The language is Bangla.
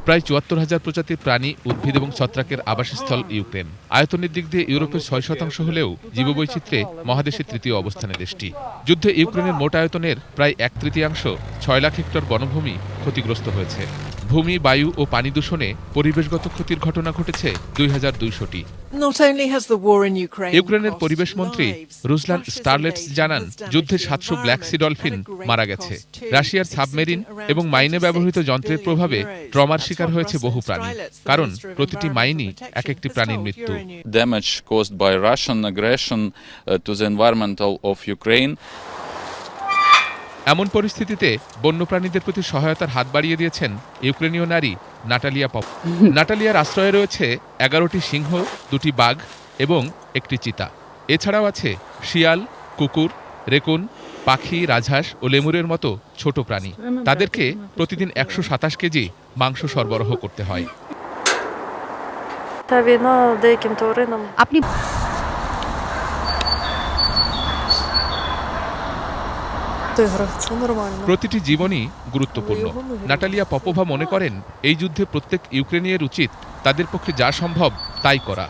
প্রায় ৭৪,০০০ প্রজাতির প্রাণী, উদ্ভিদ এবং ছত্রাকের আবাসস্থল ইউক্রেন। আয়তনের দিক দিয়ে ইউরোপের ৬% হলেও জীববৈচিত্র্যে মহাদেশের তৃতীয় অবস্থানে দেশটি। যুদ্ধে ইউক্রেনের মোট আয়তনের প্রায় ১/৩ ৬ লাখ হেক্টর বনভূমি ক্ষতিগ্রস্ত হয়েছে। ভূমি, বায়ু ও পানি দূষণে পরিবেশগত ক্ষতির ঘটনা ঘটেছে ২,২০০টি। ইউক্রেনের পরিবেশ মন্ত্রী রুসলান স্টারলেটস জানান, যুদ্ধে ৭০০ ব্ল্যাক সি ডলফিন মারা গেছে। রাশিয়ার সাবমেরিন এবং মাইনে ব্যবহৃত যন্ত্রের প্রভাবে ট্রমার শিকার হয়েছে বহু প্রাণী, কারণ প্রতিটি মাইনই এক একটি প্রাণীর মৃত্যু। Damage caused by Russian aggression to the environment of Ukraine. এমন পরিস্থিতিতে বন্যপ্রাণীদের প্রতি সহায়তার হাত বাড়িয়ে দিয়েছেন ইউক্রেনীয় নারী নাটালিয়া পপ। নাটালিয়ার আশ্রয়ে রয়েছে ১১টি সিংহ, ২টি বাঘ এবং একটি চিতা। এছাড়াও আছে শিয়াল, কুকুর, রেকুন, পাখি, রাজহাঁস ও লেমুরের মতো ছোট প্রাণী। তাদেরকে প্রতিদিন ১২৭ কেজি মাংস সরবরাহ করতে হয়। আপনি প্রতিটি জীবনই গুরুত্বপূর্ণ। নাটালিয়া পপোভা মনে করেন, এই যুদ্ধে প্রত্যেক ইউক্রেনীয়ের উচিত তাদের পক্ষে যা সম্ভব তাই করা।